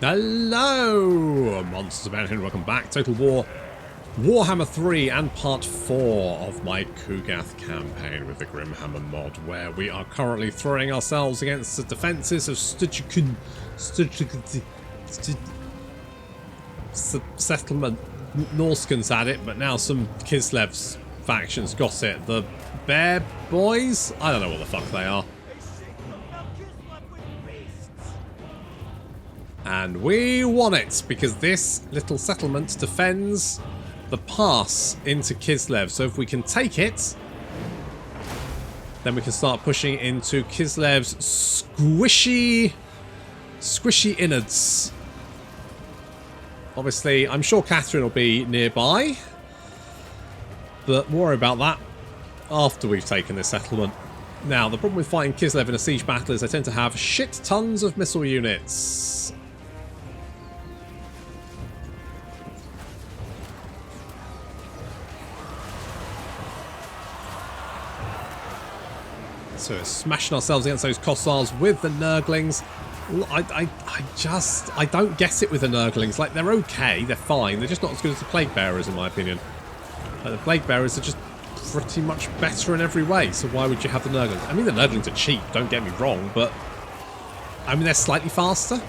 Hello, Monsters about here, and welcome back. Total War, Warhammer 3 and Part 4 of my Kugath campaign with the Grimhammer mod, where we are currently throwing ourselves against the defences of settlement. Norskans had it, but now some Kislev's factions got it. The Bear Boys? I don't know what the fuck they are. And we want it, because this little settlement defends the pass into Kislev. So if we can take it, then we can start pushing into Kislev's squishy innards. Obviously, I'm sure Catherine will be nearby, but we'll worry about that after we've taken this settlement. Now, the problem with fighting Kislev in a siege battle is they tend to have shit tons of missile units. So we're smashing ourselves against those Kossars with the Nurglings. I don't get it with the Nurglings. Like, they're okay, they're fine. They're just not as good as the Plaguebearers, in my opinion. Like, the Plaguebearers are just pretty much better in every way. So why would you have the Nurglings? I mean, the Nurglings are cheap, don't get me wrong, but I mean, they're slightly faster.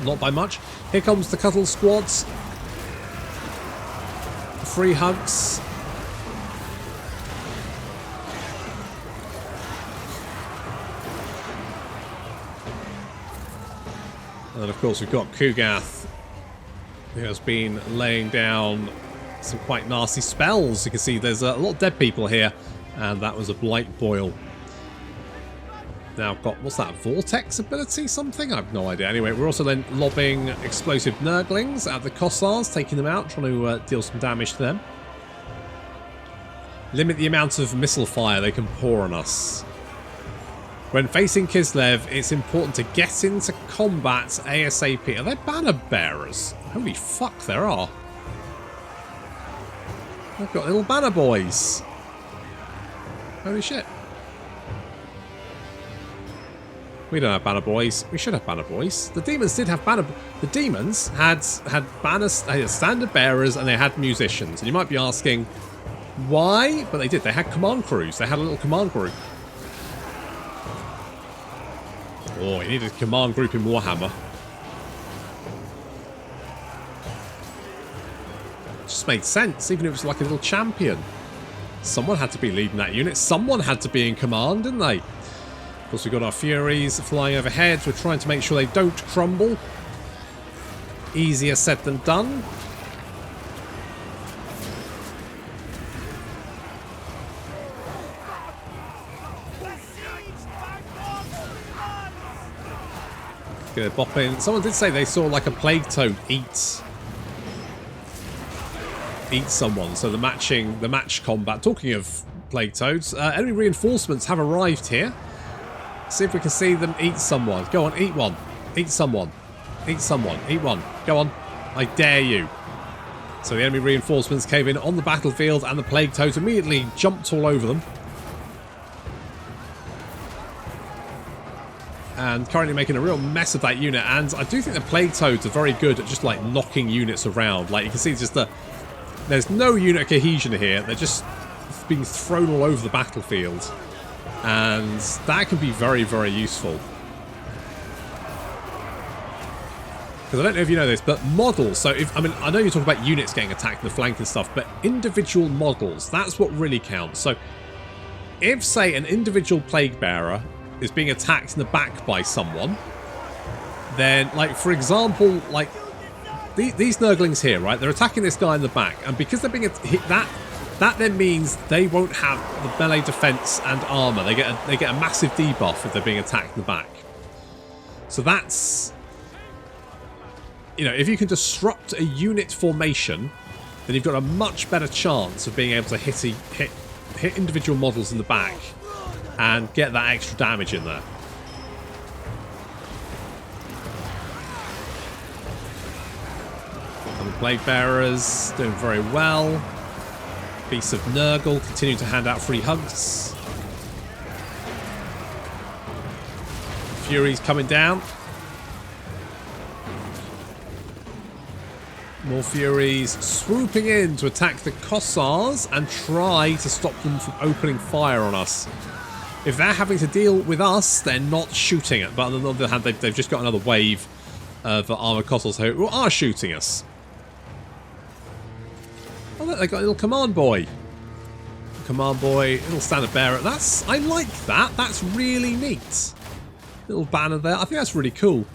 Not by much. Here comes the Cuddle Squads. Free hugs. And of course we've got Kugath, who has been laying down some quite nasty spells. You can see there's a lot of dead people here, and that was a Blight Boil. Now I've got, what's that, Vortex ability something? I have no idea. Anyway, we're also then lobbing explosive Nurglings at the Kossars, taking them out, trying to deal some damage to them. Limit the amount of missile fire they can pour on us. When facing Kislev, it's important to get into combat ASAP. Are they banner bearers? Holy fuck, there are. I've got little banner boys. Holy shit. We don't have banner boys. We should have banner boys. The demons did have banner. The demons had banners, they had standard bearers, and they had musicians. And you might be asking why, but they did. They had command crews. They had a little command group. Oh, you needed a command group in Warhammer. Just made sense, even if it was like a little champion. Someone had to be leading that unit. Someone had to be in command, didn't they? Of course, we've got our Furies flying overhead. We're trying to make sure they don't crumble. Easier said than done. Gonna bop in. Someone did say they saw like a plague toad eat someone. So the match combat. Talking of plague toads, enemy reinforcements have arrived here. See if we can see them eat someone. Go on, eat one. Eat someone. Eat someone. Eat one. Go on. I dare you. So the enemy reinforcements came in on the battlefield, and the plague toads immediately jumped all over them. And currently making a real mess of that unit. And I do think the plague toads are very good at just like knocking units around. Like you can see, just there's no unit cohesion here. They're just being thrown all over the battlefield, and that can be very, very useful. Because I don't know if you know this, but models. So I know you talk about units getting attacked in the flank and stuff, but individual models, that's what really counts. So if, say, an individual plague bearer is being attacked in the back by someone, then, like, for example, like these Nurglings here, right? They're attacking this guy in the back, and because they're being hit, that then means they won't have the melee defense and armor. They get a massive debuff if they're being attacked in the back. So that's, you know, if you can disrupt a unit formation, then you've got a much better chance of being able to hit individual models in the back and get that extra damage in there. And the Plague Bearers doing very well. Beasts of Nurgle continue to hand out free hugs. Furies coming down. More Furies swooping in to attack the Kossars and try to stop them from opening fire on us. If they're having to deal with us, they're not shooting it. But on the other hand, they've just got another wave of armoured Kossars who are shooting us. Oh, look, they got a little command boy. Command boy, little standard bearer. I like that. That's really neat. Little banner there. I think that's really cool.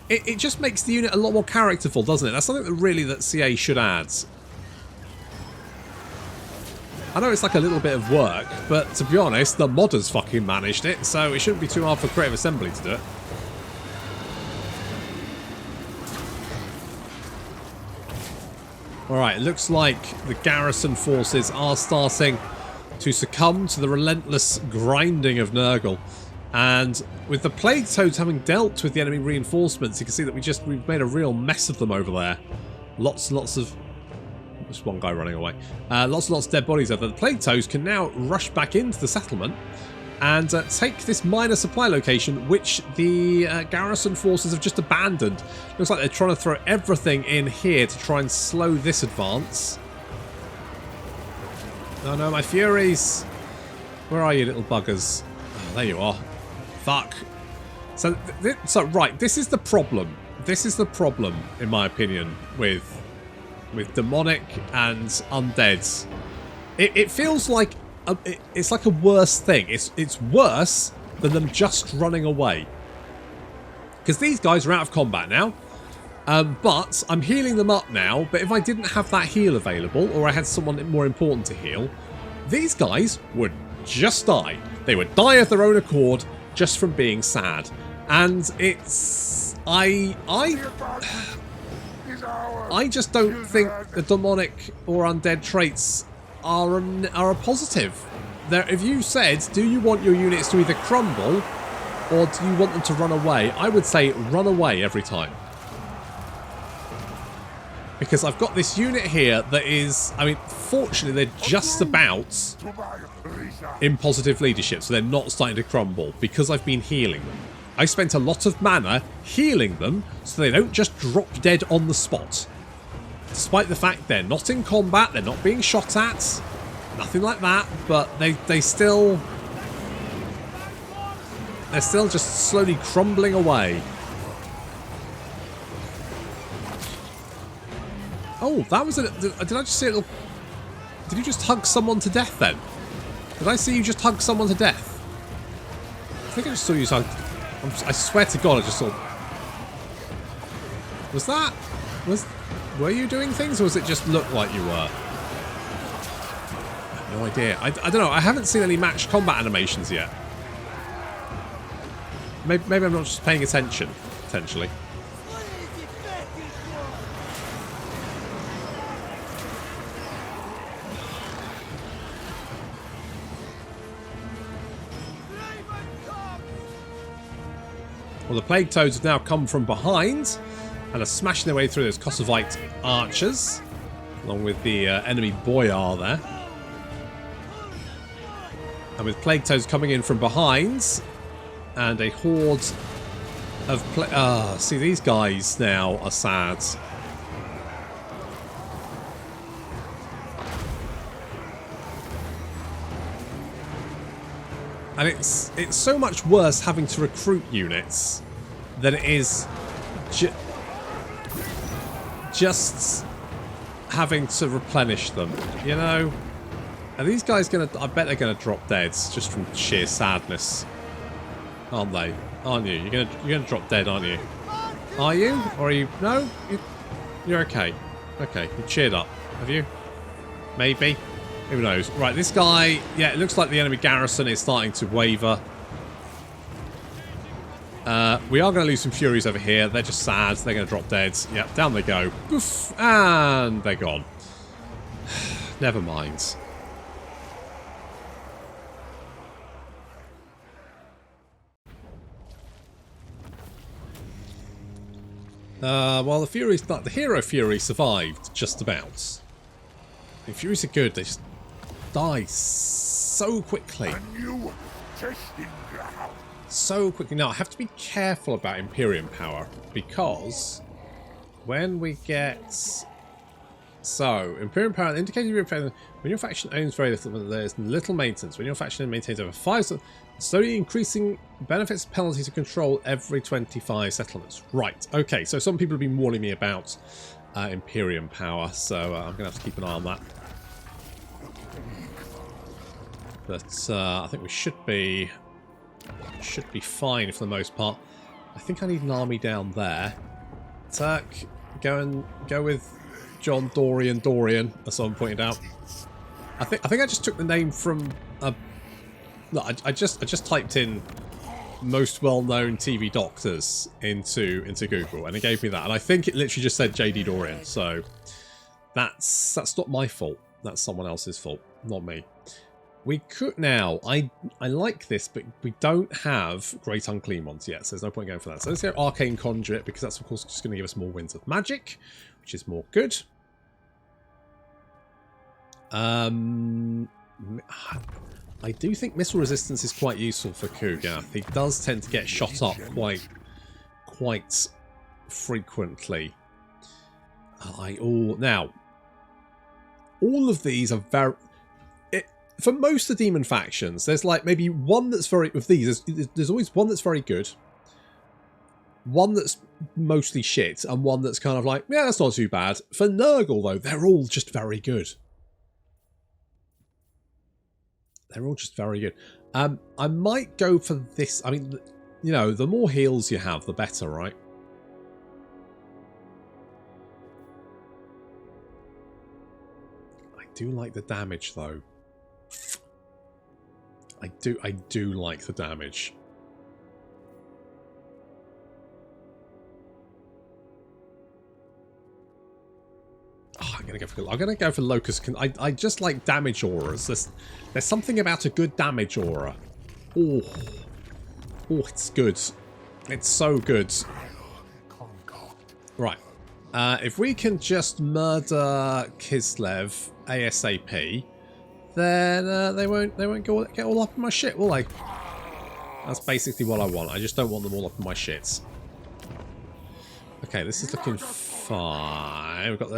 It just makes the unit a lot more characterful, doesn't it? That's something that CA should add. I know it's like a little bit of work, but to be honest, the modders fucking managed it, so it shouldn't be too hard for Creative Assembly to do it. Alright, it looks like the garrison forces are starting to succumb to the relentless grinding of Nurgle. And with the Plague Toads having dealt with the enemy reinforcements, you can see that we've made a real mess of them over there. Lots of... Just one guy running away. Lots of dead bodies over there. The Plague Toads can now rush back into the settlement and take this minor supply location, which the garrison forces have just abandoned. Looks like they're trying to throw everything in here to try and slow this advance. Oh no, my Furies! Where are you, little buggers? Oh, there you are. Fuck. So right, this is the problem. This is the problem, in my opinion, with demonic and undead. It feels like it's like a worse thing. It's worse than them just running away. Because these guys are out of combat now. But I'm healing them up now. But if I didn't have that heal available, or I had someone more important to heal, these guys would just die. They would die of their own accord just from being sad. And it's... I just don't think the demonic or undead traits are a positive. If you said, do you want your units to either crumble or do you want them to run away? I would say run away every time. Because I've got this unit here that is, I mean, fortunately they're just about in positive leadership, so they're not starting to crumble because I've been healing them. I spent a lot of mana healing them so they don't just drop dead on the spot. Despite the fact they're not in combat, they're not being shot at, nothing like that, but they're still just slowly crumbling away. Oh, that was did I just see a little... Did you just hug someone to death then? Did I see you just hug someone to death? I think I just saw you hug... I swear to God, I just saw... Was that... Were you doing things, or was it just look like you were? I have no idea. I don't know. I haven't seen any matched combat animations yet. Maybe I'm not just paying attention, potentially. Well, the Plague Toads have now come from behind and are smashing their way through those Kossovite archers, along with the enemy Boyar there. And with Plague Toads coming in from behind, and a horde of... see, these guys now are sad. And it's so much worse having to recruit units than it is just having to replenish them, you know? Are these guys gonna... I bet they're gonna drop dead just from sheer sadness. Aren't they? Aren't you? You're gonna drop dead, aren't you? Are you? Or are you... No? You're okay. Okay, you cheered up. Have you? Maybe? Who knows? Right, this guy... Yeah, it looks like the enemy garrison is starting to waver. We are going to lose some Furies over here. They're just sad. They're going to drop dead. Yep, down they go. Oof, and they're gone. Never mind. Well, the Hero Fury survived, just about. The Furies are good. They just die so quickly. So quickly. Now, I have to be careful about Imperium power, because when we get... So, Imperial Power indicating when your faction owns very little, there's little maintenance. When your faction maintains over 5, slowly increasing benefits and penalties to control every 25 settlements. Right, okay, so some people have been warning me about Imperium Power, so I'm going to have to keep an eye on that. But I think we should be fine for the most part. I think I need an army down there. Turk, go with John Dorian, as someone pointed out. I think I just took the name from no, I just typed in most well-known TV doctors into Google, and it gave me that, and I think it literally just said JD Dorian. So that's not my fault. That's someone else's fault, not me. We could now. I like this, but we don't have Great Unclean ones yet, so there's no point going for that. So let's go Arcane Conduit, because that's of course just going to give us more Winds of Magic, which is more good. I do think missile resistance is quite useful for Kugath. He does tend to get shot up quite frequently. Now, all of these are very... For most of the demon factions, there's like maybe one that's very... With these, there's always one that's very good, one that's mostly shit, and one that's kind of like, yeah, that's not too bad. For Nurgle, though, they're all just very good. They're all just very good. I might go for this. I mean, you know, the more heals you have, the better, right? I do like the damage, though. I do like the damage. Oh, I'm gonna go for Locust. I just like damage auras. There's something about a good damage aura. Oh, it's good. It's so good. Right. If we can just murder Kislev ASAP, then they won't get all up in my shit, will they? That's basically what I want. I just don't want them all up in my shits. Okay, this is looking fine. We've got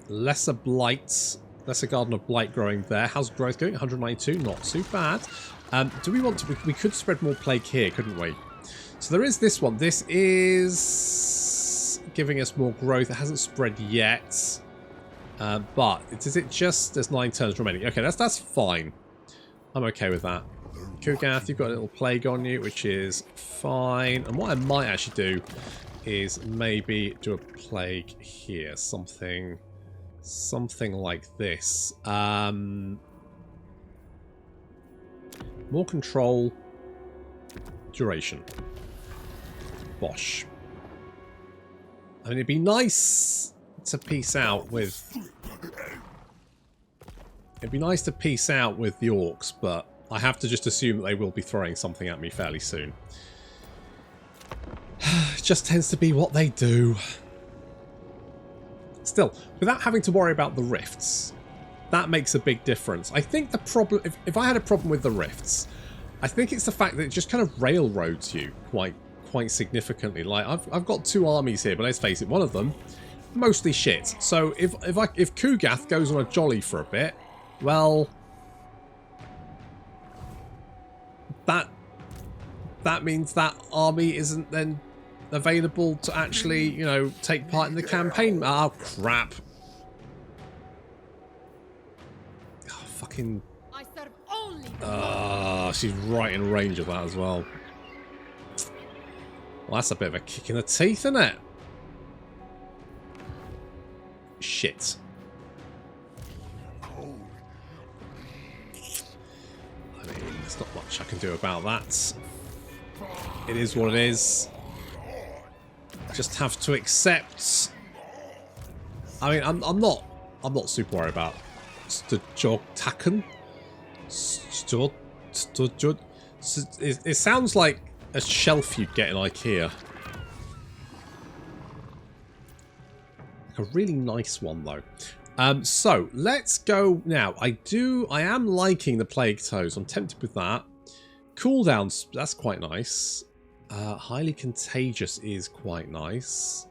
lesser blight, lesser Garden of Blight growing there. How's growth going? 192, not too bad. Do we want to? We could spread more plague here, couldn't we? So there is this one. This is giving us more growth. It hasn't spread yet. But is it just... There's 9 turns remaining. Okay, that's fine. I'm okay with that. Kugath, you've got a little plague on you, which is fine. And what I might actually do is maybe do a plague here. Something like this. More control. Duration. Bosh. I mean, it'd be nice to peace out with... It'd be nice to peace out with the orcs, but I have to just assume that they will be throwing something at me fairly soon. It just tends to be what they do. Still, without having to worry about the rifts, that makes a big difference. I think the problem... If I had a problem with the rifts, I think it's the fact that it just kind of railroads you quite significantly. Like, I've got 2 armies here, but let's face it, one of them... mostly shit. So if Kugath goes on a jolly for a bit, well, that means that army isn't then available to actually, you know, take part in the campaign. Oh crap! Oh, fucking. She's right in range of that as well. Well, that's a bit of a kick in the teeth, isn't it? Shit. I mean, there's not much I can do about that. It is what it is. Just have to accept. I mean, I'm not super worried about Sturjogtaken. It sounds like a shelf you'd get in IKEA. A really nice one though. So let's go now. I am liking the Plague Toes. I'm tempted with that. Cooldowns, that's quite nice. Highly Contagious is quite nice.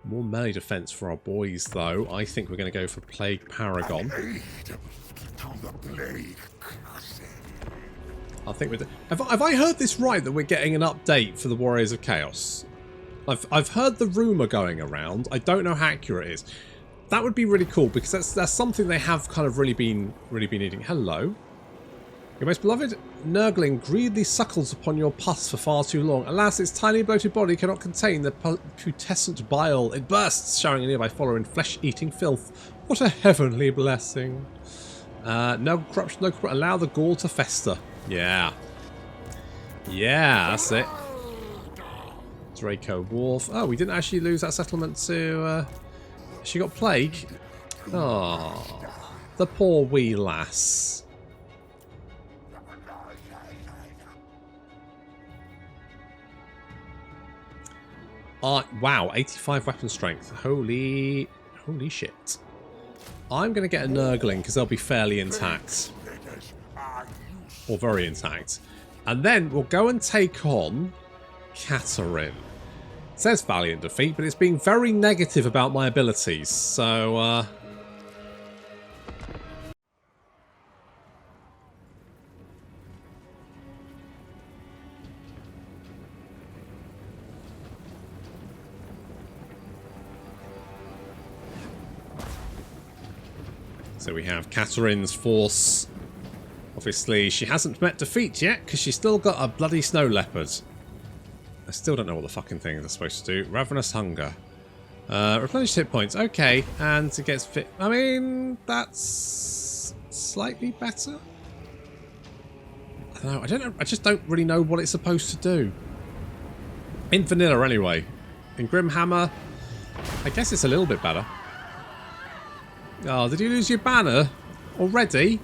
More melee defense for our boys, though. I think we're going to go for Plague Paragon. I think we're... Have I heard this right, that we're getting an update for the Warriors of Chaos? I've heard the rumour going around. I don't know how accurate it is. That would be really cool, because that's something they have kind of really been needing. Hello. Your most beloved Nurgling greedily suckles upon your pus for far too long. Alas, its tiny bloated body cannot contain the putescent bile. It bursts, showering a nearby follower in flesh-eating filth. What a heavenly blessing. No corruption, no corruption. Allow the gall to fester. Yeah. Yeah, that's it. Draco Wharf. Oh, we didn't actually lose that settlement to... she got plague. Oh, the poor wee lass. Wow, 85 weapon strength. Holy shit. I'm going to get a Nurgling because they'll be fairly intact. Or very intact. And then we'll go and take on Katerin. It says valiant defeat, but it's being very negative about my abilities. So, So we have Katerin's force. Obviously, she hasn't met defeat yet, because she's still got a bloody snow leopard. I still don't know what the fucking things are supposed to do. Ravenous hunger. Replenish hit points. Okay, and it gets fit. I mean, that's slightly better. I don't know. I just don't really know what it's supposed to do. In vanilla, anyway. In Grimhammer, I guess it's a little bit better. Oh, did you lose your banner already?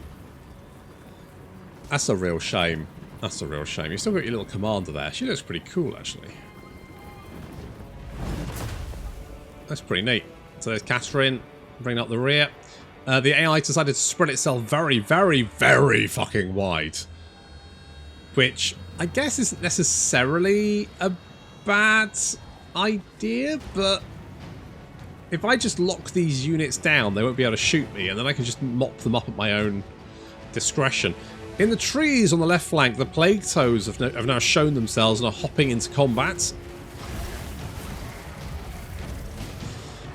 That's a real shame. That's a real shame. You've still got your little commander there. She looks pretty cool, actually. That's pretty neat. So there's Katerin, bringing up the rear. The AI decided to spread itself very, very, very fucking wide. Which I guess isn't necessarily a bad idea, but if I just lock these units down, they won't be able to shoot me, and then I can just mop them up at my own discretion. In the trees on the left flank, the Plague Toes have now shown themselves and are hopping into combat.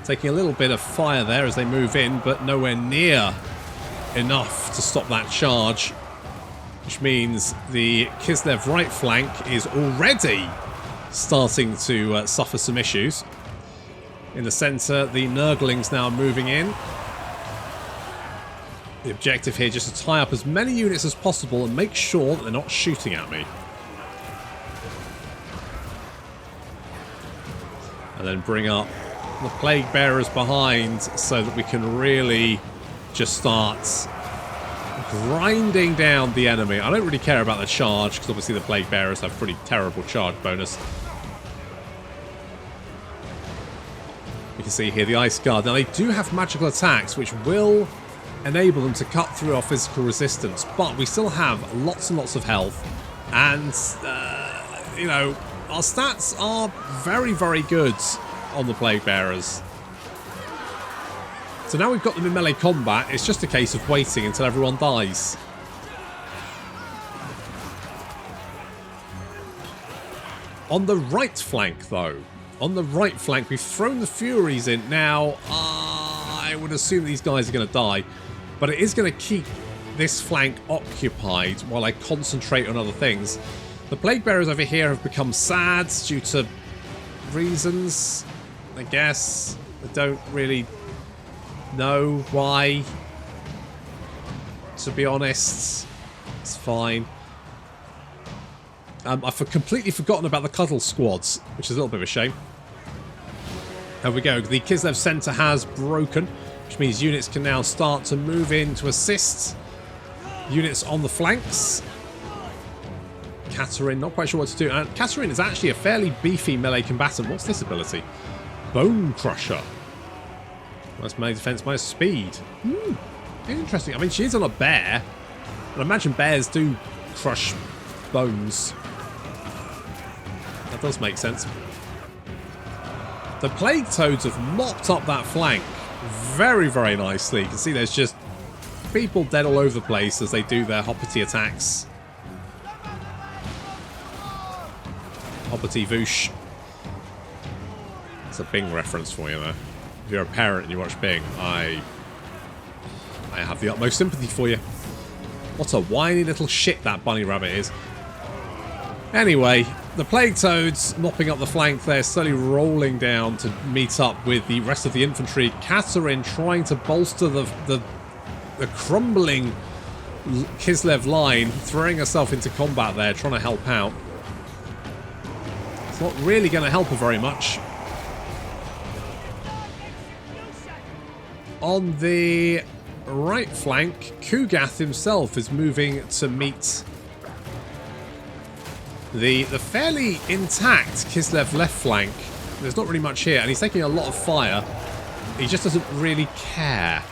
Taking a little bit of fire there as they move in, but nowhere near enough to stop that charge. Which means the Kislev right flank is already starting to suffer some issues. In the centre, the Nurglings now moving in. The objective here just to tie up as many units as possible and make sure that they're not shooting at me. And then bring up the Plague Bearers behind so that we can really just start grinding down the enemy. I don't really care about the charge because obviously the Plague Bearers have pretty terrible charge bonus. You can see here the Ice Guard. Now they do have magical attacks which will enable them to cut through our physical resistance, but we still have lots and lots of health, and you know, our stats are very, very good on the Plague Bearers. So now we've got them in melee combat, it's just a case of waiting until everyone dies. On the right flank though, on the right flank we've thrown the Furies in. Now I would assume these guys are going to die, but it is going to keep this flank occupied while I concentrate on other things. The Plague Bearers over here have become sad due to reasons, I guess. I don't really know why, to be honest. It's fine. I've completely forgotten about the Cuddle Squads, which is a little bit of a shame. There we go. The Kislev Centre has broken, which means units can now start to move in to assist units on the flanks. Katerin, not quite sure what to do. And Katerin is actually a fairly beefy melee combatant. What's this ability? Bone Crusher. That's melee defense, minus speed. Interesting. I mean, she is on a bear. I imagine bears do crush bones. That does make sense. The Plague Toads have mopped up that flank very, very nicely. You can see there's just people dead all over the place as they do their hoppity attacks. Hoppity voosh. It's a Bing reference for you there. If you're a parent and you watch Bing, I have the utmost sympathy for you. What a whiny little shit that bunny rabbit is. Anyway, the Plague Toads mopping up the flank there, slowly rolling down to meet up with the rest of the infantry. Catherine trying to bolster the crumbling Kislev line, throwing herself into combat there, trying to help out. It's not really going to help her very much. On the right flank, Kugath himself is moving to meet the fairly intact Kislev left flank. There's not really much here, and he's taking a lot of fire. He just doesn't really care.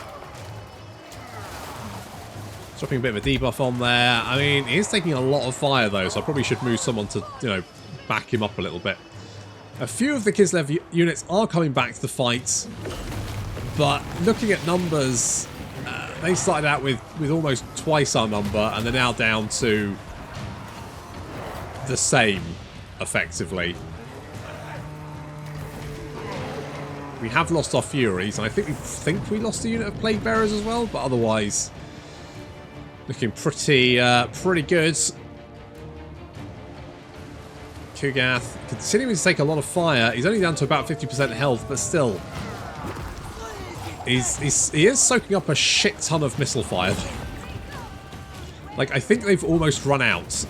Dropping a bit of a debuff on there. I mean, he is taking a lot of fire though, so I probably should move someone to, you know, back him up a little bit. A few of the Kislev units are coming back to the fight, but looking at numbers, they started out with almost twice our number, and they're now down to the same, effectively. We have lost our Furies, and I think we lost a unit of Plague Bearers as well, but otherwise looking pretty good. Kugath continuing to take a lot of fire. He's only down to about 50% health, but still, he is soaking up a shit ton of missile fire. Like, I think they've almost run out.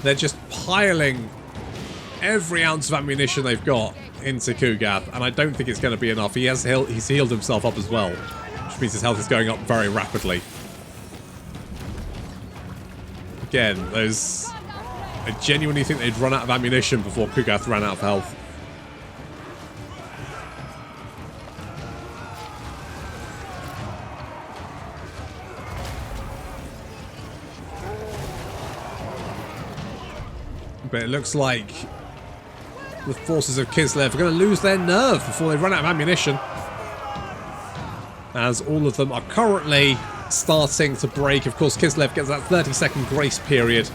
They're just piling every ounce of ammunition they've got into Kugath, and I don't think it's going to be enough. He's healed himself up as well, which means his health is going up very rapidly. Again, I genuinely think they'd run out of ammunition before Kugath ran out of health. But it looks like the forces of Kislev are going to lose their nerve before they run out of ammunition, as all of them are currently starting to break. Of course, Kislev gets that 30-second grace period,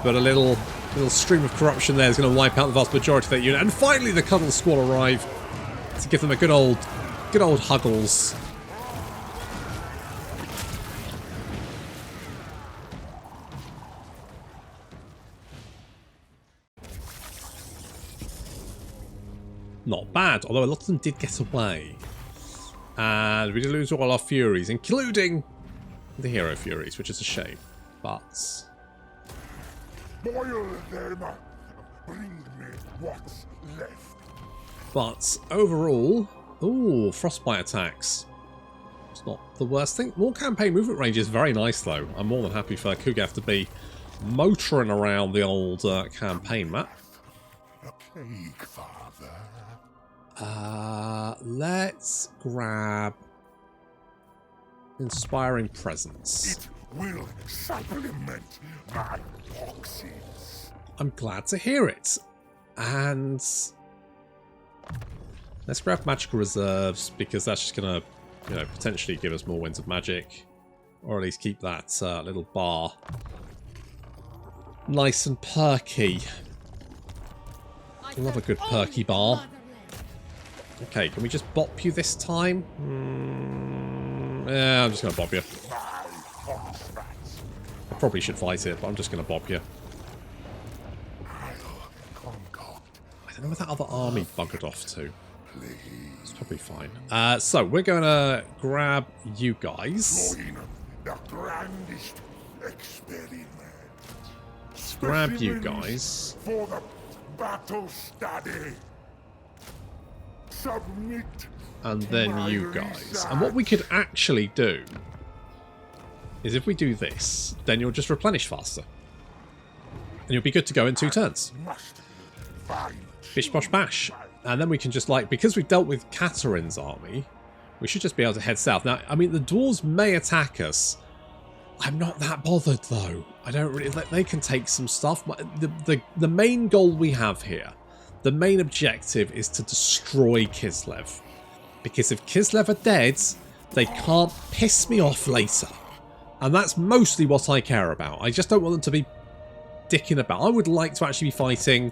but a little stream of corruption there is going to wipe out the vast majority of that unit. And finally, the Cuddle Squad arrive to give them a good old huggles. Not bad, although a lot of them did get away. And we did lose all our Furies, including the Hero Furies, which is a shame. But boil them. Bring me what's left. But overall, ooh, frostbite attacks. It's not the worst thing. More campaign movement range is very nice, though. I'm more than happy for Kugath to be motoring around the old campaign map. A Plaguefather. Let's grab Inspiring Presence. It will supplement my boxes. I'm glad to hear it. And let's grab Magical Reserves, because that's just going to, you know, potentially give us more Winds of Magic, or at least keep that little bar nice and perky. I love a good perky bar. Okay, can we just bop you this time? Yeah, I'm just going to bop you. I probably should fight it, but I'm just going to bop you. I don't know where that other army buggered off to. It's probably fine. So, we're going to grab you guys. Grab you guys. For the battle study. Submit. And then you guys. And what we could actually do is, if we do this, then you'll just replenish faster. And you'll be good to go in 2 turns. Bish bosh bash. And then we can just, like, because we've dealt with Katerin's army, We should just be able to head south. Now, I mean, the dwarves may attack us. I'm not that bothered, though. I don't really... They can take some stuff. The main goal we have here, the main objective is to destroy Kislev. Because if Kislev are dead, they can't piss me off later. And that's mostly what I care about. I just don't want them to be dicking about. I would like to actually be fighting,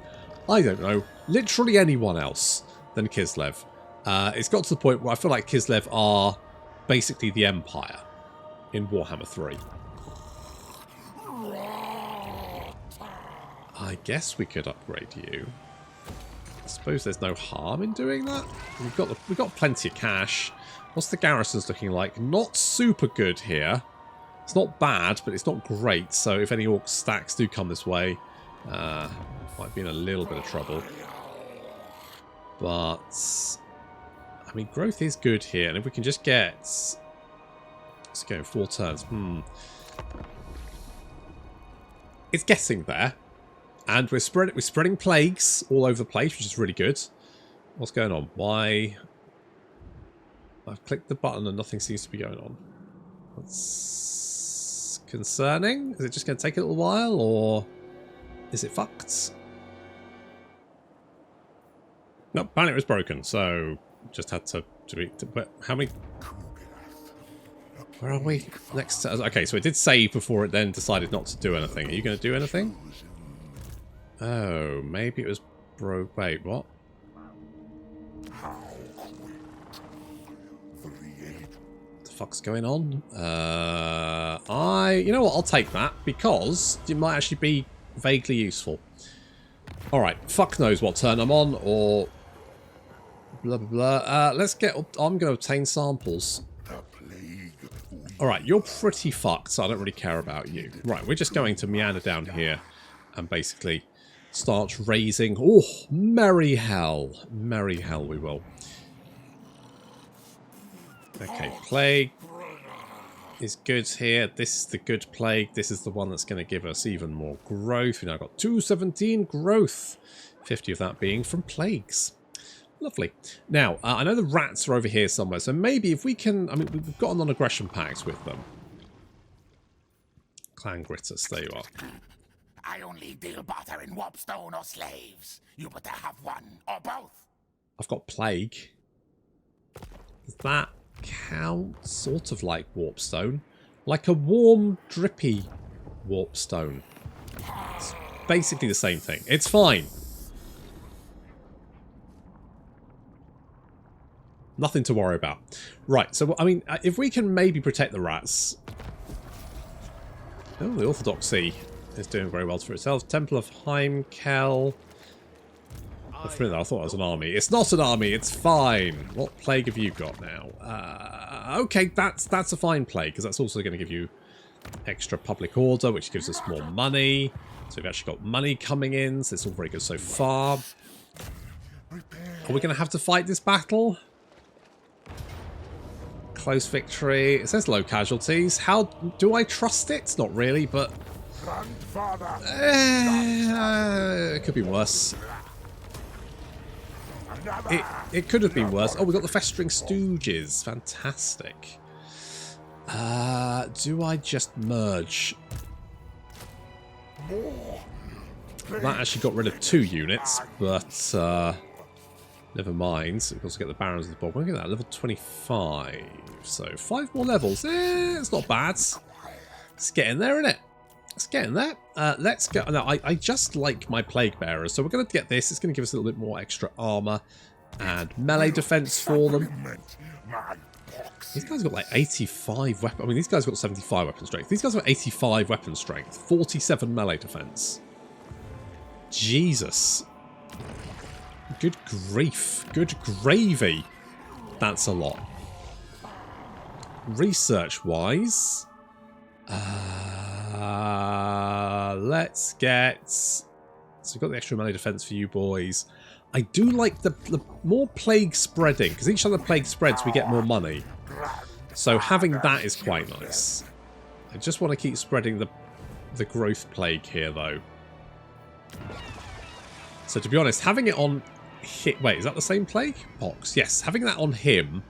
I don't know, literally anyone else than Kislev. It's got to the point where I feel like Kislev are basically the Empire in Warhammer 3. I guess we could upgrade you. I suppose there's no harm in doing that. We've got plenty of cash. What's the garrisons looking like? Not super good here. It's not bad, but it's not great. So if any orc stacks do come this way, might be in a little bit of trouble. But I mean, growth is good here, and if we can just get, let's go 4 turns. It's getting there. And we're spreading plagues all over the place, which is really good. What's going on? Why? I've clicked the button and nothing seems to be going on. That's concerning. Is it just going to take a little while, or is it fucked? No, apparently it was broken, so just had to how many? Where are we? Next to, okay, so it did save before it then decided not to do anything. Are you going to do anything? Oh, maybe it was broke. Wait, what? The fuck's going on? You know what? I'll take that because it might actually be vaguely useful. All right, fuck knows what turn I'm on or blah blah blah. Let's get. I'm going to obtain samples. All right, you're pretty fucked, so I don't really care about you. Right, we're just going to meander down here and basically start raising. Oh, merry hell we will. Okay, plague is good here. This is the good plague. This is the one that's going to give us even more growth. We've now got 217 growth, 50 of that being from plagues. Lovely. Now, I know the rats are over here somewhere, so maybe if we can, I mean, we've got a non-aggression pact with them. Clan Gritters, there you are. I only deal barter in warpstone or slaves. You better have one or both. I've got plague. Does that count? Sort of like warpstone. Like a warm, drippy warpstone. It's basically the same thing. It's fine. Nothing to worry about. Right, so, I mean, if we can maybe protect the rats. Oh, the Orthodoxy is doing very well for itself. Temple of Heimkel. I thought it was an army. It's not an army, it's fine. What plague have you got now? Okay, that's a fine plague, because that's also going to give you extra public order, which gives us more money. So we've actually got money coming in, so it's all very good so far. Are we going to have to fight this battle? Close victory. It says low casualties. How do I trust it? Not really, but it could be worse. It could have been worse. Oh, we got the Festering Stooges. Fantastic. Do I just merge? That actually got rid of 2 units, but never mind. We also get the Barons of the Bog. Look at that, level 25. So 5 more levels. It's not bad. It's getting there, isn't it? It's getting there. Let's go. Now, I just like my Plague Bearers, so we're going to get this. It's going to give us a little bit more extra armor and melee defense for them. These guys got like 85 weapon. I mean, these guys got 75 weapon strength. These guys got 85 weapon strength, 47 melee defense. Jesus. Good grief. Good gravy. That's a lot. Research-wise, let's get... So we've got the extra melee defense for you boys. I do like the more plague spreading, because each time the plague spreads, we get more money. So having that is quite nice. I just want to keep spreading the growth plague here, though. So to be honest, having it on... Wait, is that the same plague? Pox. Yes, having that on him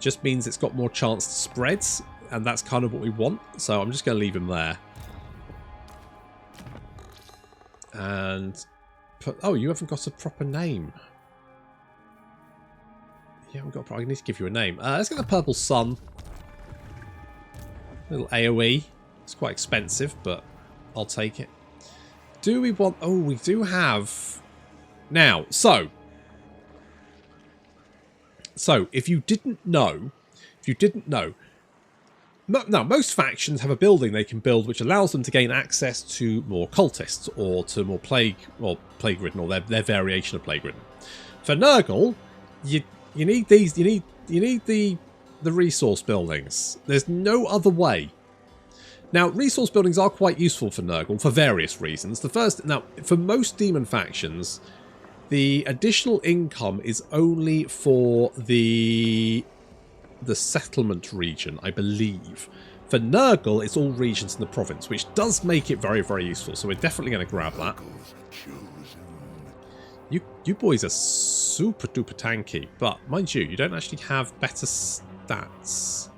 just means it's got more chance to spread, and that's kind of what we want. So I'm just going to leave him there. And put... Oh, you haven't got a proper name. You haven't got... I need to give you a name. Let's get the Purple Sun. Little AoE. It's quite expensive, but I'll take it. Do we want... Oh, we do have... Now, so, if you didn't know, no, most factions have a building they can build which allows them to gain access to more cultists or to more plague-ridden, or their variation of plague-ridden. For Nurgle, you need these. You need the resource buildings. There's no other way. Now, resource buildings are quite useful for Nurgle for various reasons. The first, now, for most demon factions, the additional income is only for the settlement region, I believe. For Nurgle, it's all regions in the province, which does make it very, very useful. So we're definitely going to grab that. You boys are super duper tanky, but mind you, you don't actually have better stats.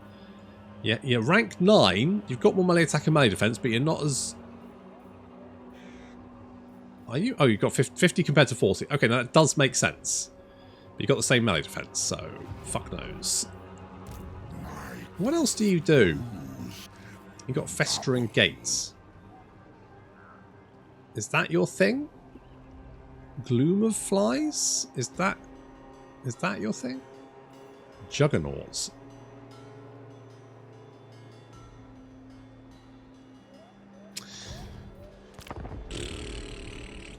Yeah, you're rank 9. You've got more melee attack and melee defense, but you're not as... Are you? Oh, you've got 50 compared to 40. Okay, now that does make sense. But you've got the same melee defense, so fuck knows. What else do you do? You've got Festering Gates. Is that your thing? Gloom of Flies? Is that your thing? Juggernauts.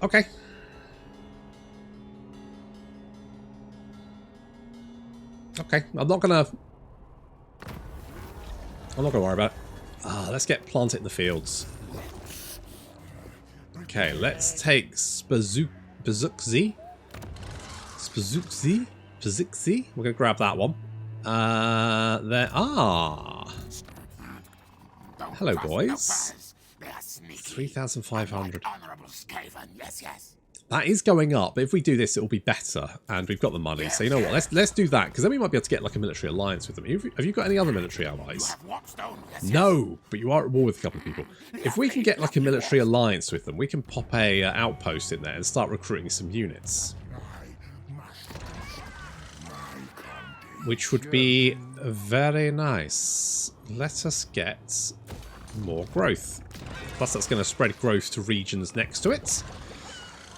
Okay. Okay, I'm not gonna worry about it. Let's get planted in the fields. Okay, let's take Spazukzi. We're gonna grab that one. There are. Hello, boys. 3,500. That is going up, but if we do this, it will be better, and we've got the money. So you know what? Let's do that, because then we might be able to get like a military alliance with them. Have you got any other military allies? No, but you are at war with a couple of people. If we can get like a military alliance with them, we can pop a outpost in there and start recruiting some units, which would be very nice. Let us get more growth. Plus, that's going to spread growth to regions next to it.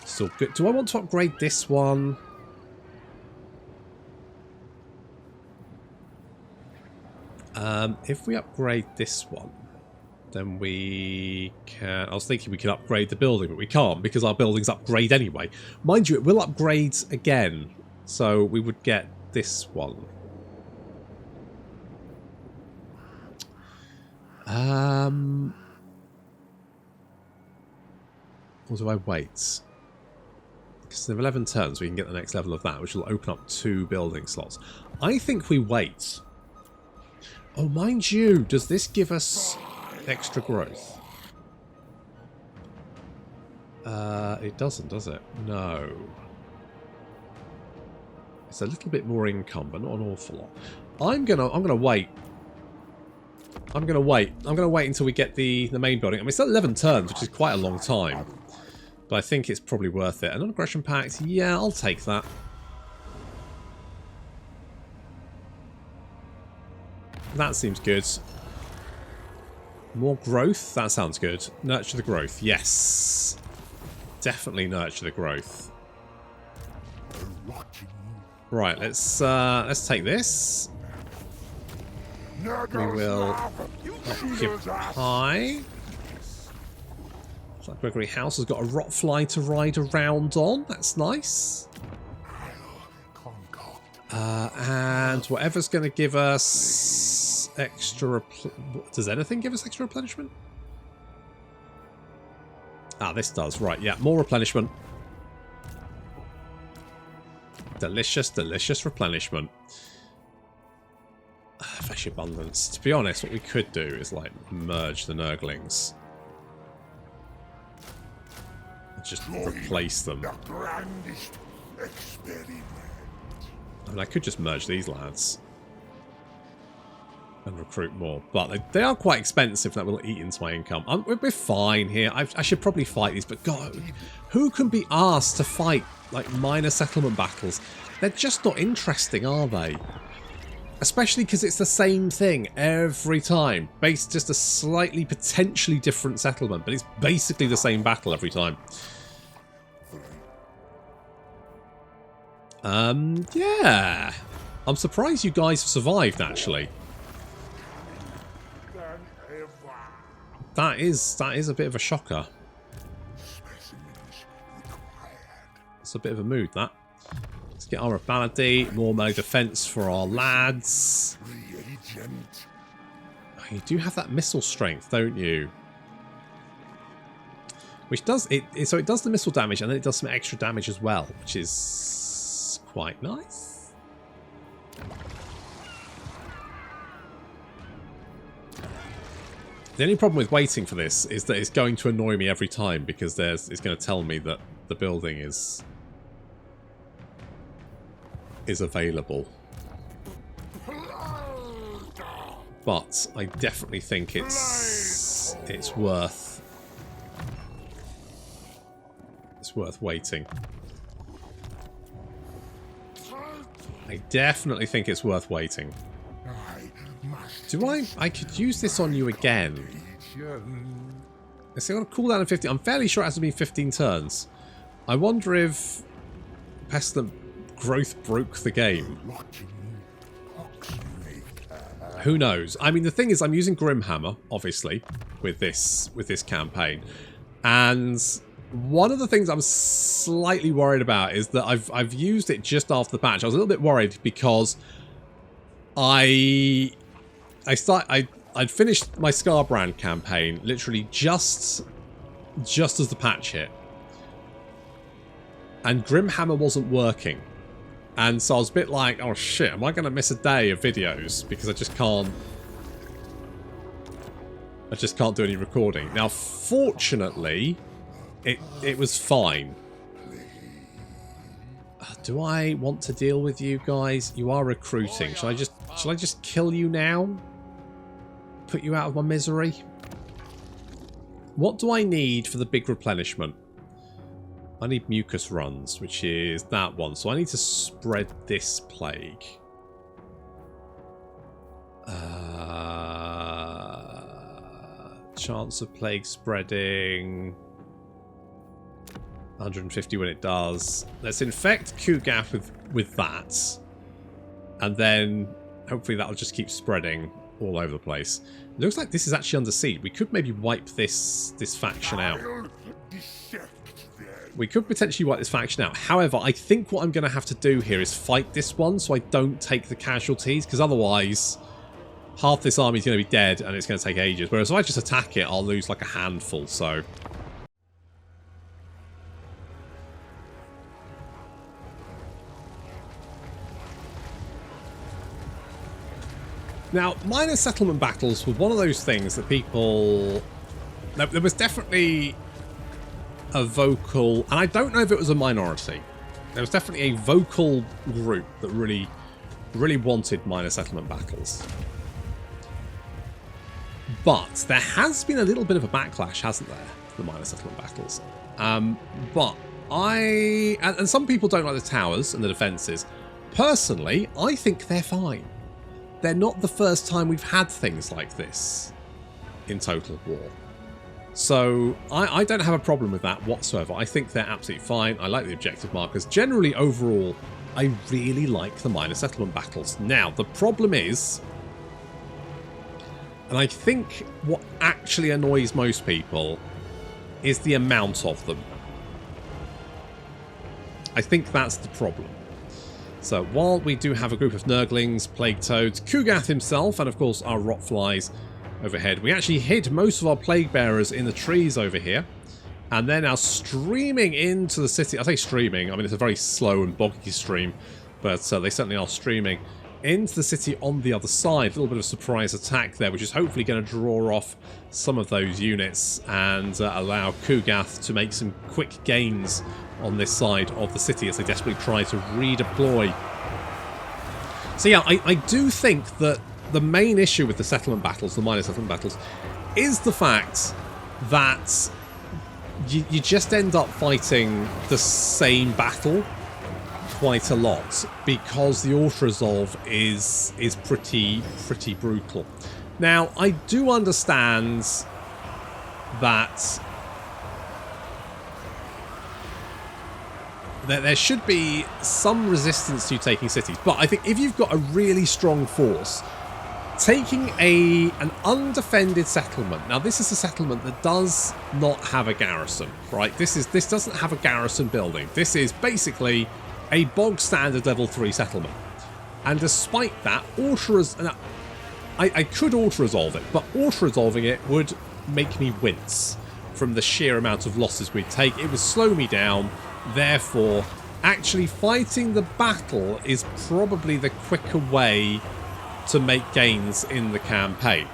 Still good. Do I want to upgrade this one? If we upgrade this one, then we can... I was thinking we could upgrade the building, but we can't because our buildings upgrade anyway. Mind you, it will upgrade again. So we would get this one. Or do I wait? Because in 11 turns we can get the next level of that, which will open up 2 building slots. I think we wait. Oh, mind you, does this give us extra growth? It doesn't, does it? No. It's a little bit more income, but not an awful lot. I'm gonna wait. I'm gonna wait until we get the main building. I mean, it's 11 turns, which is quite a long time. But I think it's probably worth it. An aggression pact, yeah, I'll take that. That seems good. More growth? That sounds good. Nurture the growth, yes. Definitely nurture the growth. Right, let's take this. We will occupy. Looks like Gregory House has got a Rotfly to ride around on. That's nice. And whatever's going to give us extra... Does anything give us extra replenishment? Ah, this does. Right, yeah. More replenishment. Delicious, delicious replenishment. Fresh abundance. To be honest, what we could do is like merge the Nurglings. Just replace them. I mean, I could just merge these lads. and recruit more. But they are quite expensive. That will eat into my income. We're fine here. I should probably fight these, but God, who can be asked to fight like minor settlement battles? They're just not interesting, are they? Especially because it's the same thing every time. Based just a slightly potentially different settlement, but it's basically the same battle every time. Yeah. I'm surprised you guys have survived, actually. That is a bit of a shocker. It's a bit of a mood, that. Let's get our ability, more melee defense for our lads. Oh, you do have that missile strength, don't you? Which does so it does the missile damage and then it does some extra damage as well, which is quite nice. The only problem with waiting for this is that it's going to annoy me every time because it's going to tell me that the building is available. But I definitely think it's worth waiting. I definitely think it's worth waiting. Do I could use this on you again. Let's see, I've got a cooldown of 50. I'm fairly sure it has to be 15 turns. I wonder if Pestilent Growth broke the game. Who knows? I mean, the thing is, I'm using Grimhammer, obviously, with this campaign. And one of the things I'm slightly worried about is that I've used it just after the patch. I was a little bit worried because I'd finished my Scarbrand campaign literally just as the patch hit. And Grimhammer wasn't working. And so I was a bit like, oh shit, am I going to miss a day of videos? Because I just can't do any recording. Now, fortunately, it was fine. Do I want to deal with you guys? You are recruiting. Shall I just kill you now? Put you out of my misery? What do I need for the big replenishment? I need mucus runs, which is that one. So I need to spread this plague. Chance of plague spreading. 150 when it does. Let's infect Kugath with that. And then hopefully that'll just keep spreading all over the place. It looks like this is actually under siege. We could maybe wipe this faction out. We could potentially wipe this faction out. However, I think what I'm going to have to do here is fight this one so I don't take the casualties, because otherwise half this army is going to be dead and it's going to take ages. Whereas if I just attack it, I'll lose like a handful, so... Now, minor settlement battles were one of those things that people... There was definitely a vocal... And I don't know if it was a minority. There was definitely a vocal group that really wanted minor settlement battles. But there has been a little bit of a backlash, hasn't there, for the minor settlement battles. But and some people don't like the towers and the defences. Personally, I think they're fine. They're not the first time we've had things like this in Total War. So I don't have a problem with that whatsoever. I think they're absolutely fine. I like the objective markers. Generally, overall, I really like the minor settlement battles. Now, the problem is, and I think what actually annoys most people, is the amount of them. I think that's the problem. So while we do have a group of Nurglings, Plague Toads, Kugath himself, and of course our Rotflies overhead, we actually hid most of our Plague Bearers in the trees over here. And they're now streaming into the city. I say streaming, I mean it's a very slow and boggy stream, but they certainly are streaming into the city on the other side. A little bit of a surprise attack there, which is hopefully going to draw off some of those units and allow Kugath to make some quick gains on this side of the city as they desperately try to redeploy. So yeah, I do think that the main issue with the settlement battles, the minor settlement battles, is the fact that you just end up fighting the same battle quite a lot because the auto-resolve is pretty brutal. Now, I do understand that there should be some resistance to you taking cities, but I think if you've got a really strong force, taking an undefended settlement. Now, this is a settlement that does not have a garrison, right? This doesn't have a garrison building. This is basically a bog standard level 3 settlement. And despite that, I could auto-resolve it, but auto-resolving it would make me wince from the sheer amount of losses we'd take. It would slow me down. Therefore, actually fighting the battle is probably the quicker way to make gains in the campaign.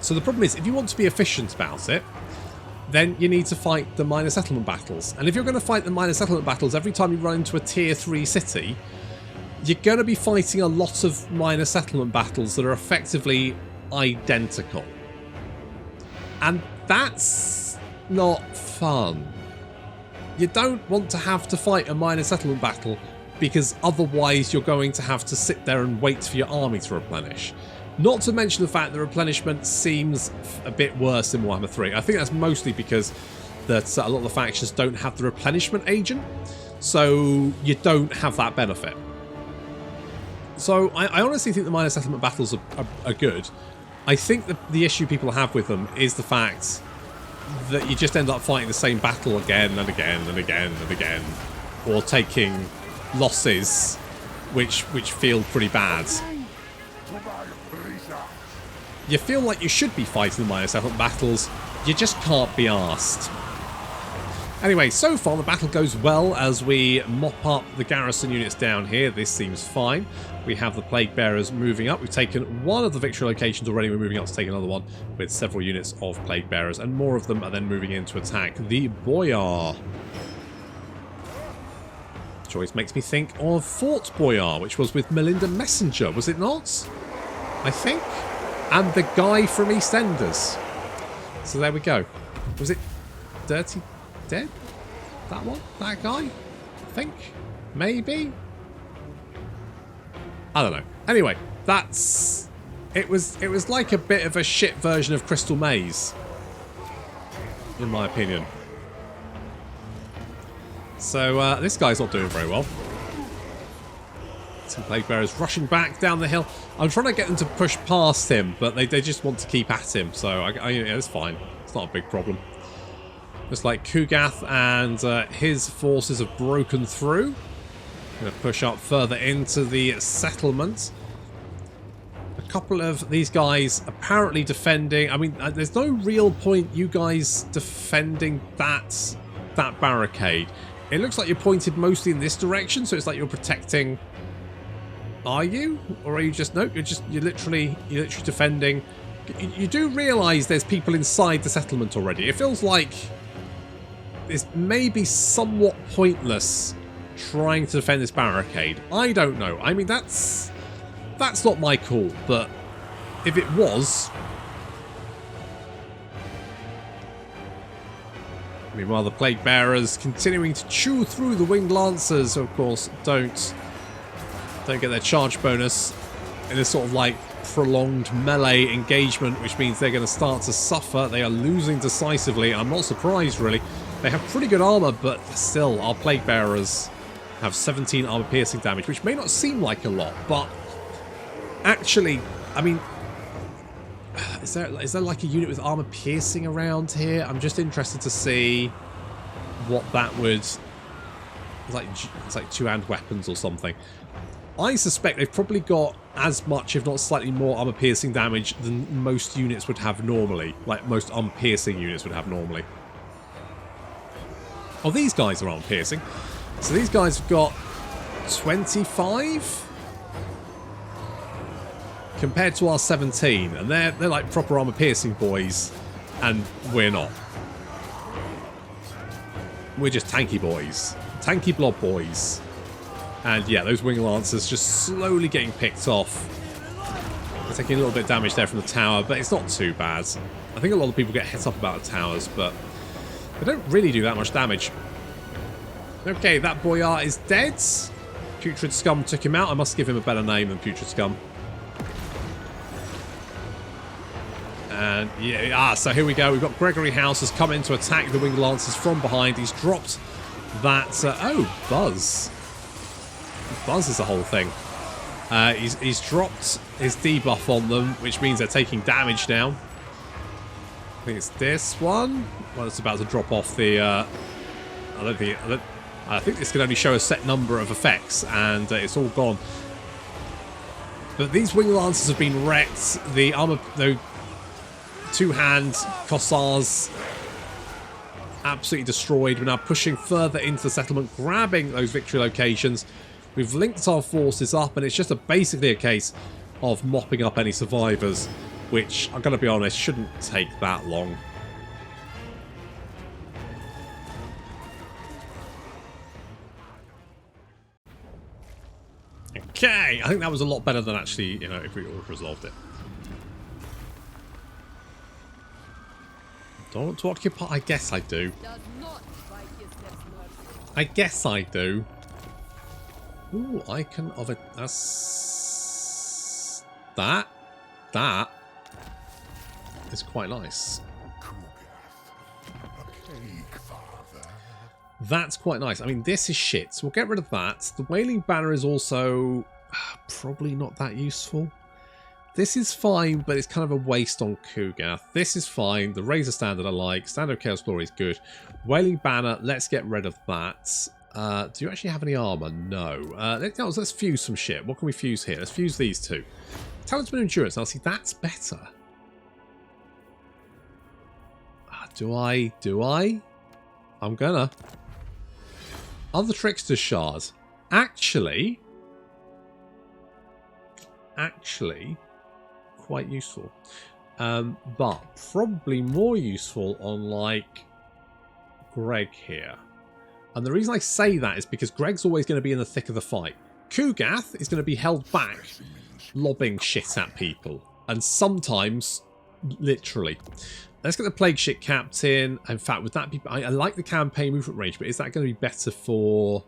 So the problem is, if you want to be efficient about it, then you need to fight the minor settlement battles. And if you're going to fight the minor settlement battles every time you run into a tier 3 city, you're going to be fighting a lot of minor settlement battles that are effectively identical. And that's not fun. You don't want to have to fight a minor settlement battle because otherwise you're going to have to sit there and wait for your army to replenish. Not to mention the fact that replenishment seems a bit worse in Warhammer 3. I think that's mostly because that a lot of the factions don't have the replenishment agent, so you don't have that benefit. So I honestly think the minor settlement battles are good. I think the issue people have with them is the fact that you just end up fighting the same battle again and again and again and again, or taking losses which feel pretty bad. You feel like you should be fighting the minor settlement battles, you just can't be arsed. Anyway, so far the battle goes well as we mop up the garrison units down here. This seems fine. We have the Plague Bearers moving up. We've taken one of the victory locations already. We're moving up to take another one with several units of Plague Bearers, and more of them are then moving in to attack the Boyar. Choice makes me think of Fort Boyar, which was with Melinda Messenger, was it not? I think. And the guy from EastEnders. So there we go. Was it Dirty Dead? That one? That guy? I think? Maybe? I don't know. Anyway, that's... It was like a bit of a shit version of Crystal Maze, in my opinion. So, this guy's not doing very well. Some Plague Bearers rushing back down the hill. I'm trying to get them to push past him, but they just want to keep at him, so yeah, it's fine. It's not a big problem. Just like Kugath and his forces have broken through. Going to push up further into the settlement. A couple of these guys apparently defending. I mean, there's no real point you guys defending that barricade. It looks like you're pointed mostly in this direction, so it's like you're protecting. Are you? Or are you just... No, you're literally defending. You do realise there's people inside the settlement already. It feels like it's maybe somewhat pointless trying to defend this barricade. I don't know. I mean, that's not my call, but if it was... Meanwhile, the Plague Bearers continuing to chew through the Winged Lancers, of course, don't get their charge bonus in this sort of like prolonged melee engagement, which means they're going to start to suffer. They are losing decisively. I'm not surprised, really. They have pretty good armor, but still, our Plague Bearers have 17 armor piercing damage, which may not seem like a lot, but actually, I mean, is there like a unit with armor piercing around here? I'm just interested to see what that would... It's like two-hand weapons or something. I suspect they've probably got as much, if not slightly more, armor piercing damage than most units would have normally. Like most armor piercing units would have normally. Oh, these guys are armor piercing. So these guys have got 25 compared to our 17, and they're like proper armor piercing boys, and we're not. We're just tanky boys, tanky blob boys. And yeah, those Wing Lancers just slowly getting picked off Taking a little bit of damage there from the tower, but it's not too bad. I think a lot of people get hit up about the towers, but they don't really do that much damage. Okay, that Boyar is dead. Putrid Scum took him out. I must give him a better name than Putrid Scum. And yeah, so here we go. We've got Gregory House has come in to attack the Winged Lancers from behind. He's dropped that... oh, Buzz. Buzz is the whole thing. He's dropped his debuff on them, which means they're taking damage now. I think it's this one. Well, it's about to drop off the... I think this can only show a set number of effects, and it's all gone. But these Winged Lancers have been wrecked. The armor... the two-hand Cossars absolutely destroyed. We're now pushing further into the settlement, grabbing those victory locations. We've linked our forces up, and it's just basically a case of mopping up any survivors, which, I'm going to be honest, shouldn't take that long. Okay, I think that was a lot better than actually, you know, if we all resolved it. Don't want to occupy? I guess I do. I guess I do. Ooh, icon of a... That's... That is quite nice. That's quite nice. I mean, this is shit, so we'll get rid of that. The Wailing Banner is also probably not that useful. This is fine, but it's kind of a waste on Kugath. This is fine. The Razor Standard I like. Standard of Chaos Glory is good. Wailing Banner, let's get rid of that. Do you actually have any armor? No. Let's fuse some shit. What can we fuse here? Let's fuse these two. Talisman Endurance. Now, see, that's better. Do I? I'm gonna. Other Trickster's Shard. Actually, quite useful. But probably more useful on, like, Greg here. And the reason I say that is because Greg's always going to be in the thick of the fight. Kugath is going to be held back, lobbing shit at people. And sometimes, literally. Let's get the Plague Shit Captain. In fact, would that be... I like the campaign movement range, but is that going to be better for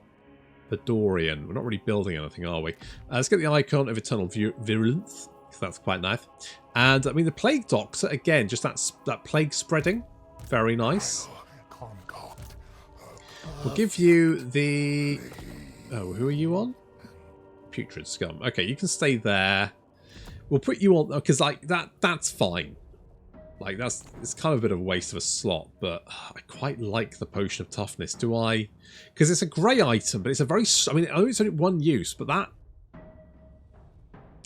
the Dorian? We're not really building anything, are we? Let's get the Icon of Eternal Virulence. That's quite nice. And, I mean, the Plague Doctor, again, just that plague spreading. Very nice. We'll give you the... Oh, who are you on? Putrid Scum. Okay, you can stay there. We'll put you on... Because, like, that's fine. Like, it's kind of a bit of a waste of a slot, but I quite like the Potion of Toughness. Do I? Because it's a grey item, but it's a very... I mean, I know it's only one use, but that...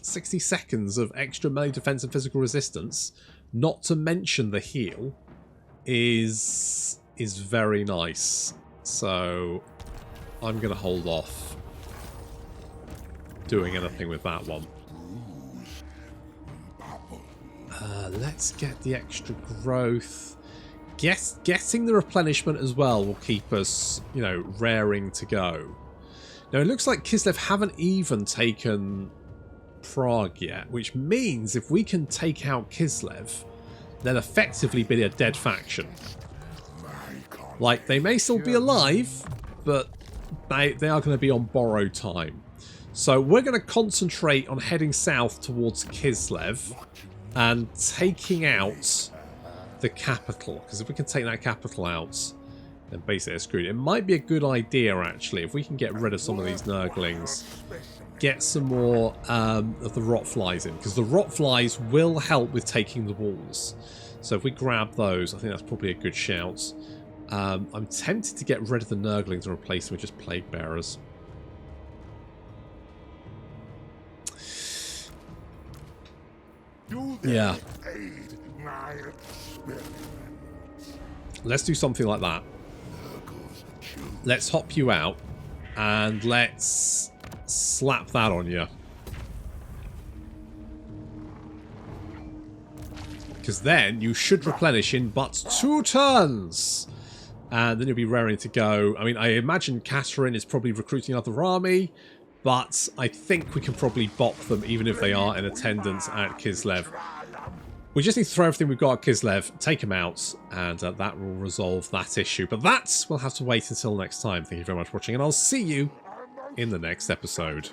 60 seconds of extra melee defense and physical resistance, not to mention the heal, is very nice. So, I'm going to hold off doing anything with that one. Let's get the extra growth. Getting the replenishment as well will keep us, you know, raring to go. Now, it looks like Kislev haven't even taken Prague yet, which means if we can take out Kislev, they'll effectively be a dead faction. Like, they may still be alive, but they are going to be on borrowed time. So we're going to concentrate on heading south towards Kislev and taking out the capital. Because if we can take that capital out, then basically they're screwed. It might be a good idea, actually, if we can get rid of some of these Nurglings, get some more of the Rotflies in. Because the Rotflies will help with taking the walls. So if we grab those, I think that's probably a good shout. I'm tempted to get rid of the Nurglings and replace them with just Plague Bearers. Yeah. Let's do something like that. Let's hop you out and let's slap that on you. Because then you should replenish in but 2 turns. And then you'll be raring to go. I mean, I imagine Catherine is probably recruiting another army. but I think we can probably bop them even if they are in attendance at Kislev. We just need to throw everything we've got at Kislev, take them out, and that will resolve that issue. But that will have to wait until next time. Thank you very much for watching, and I'll see you in the next episode.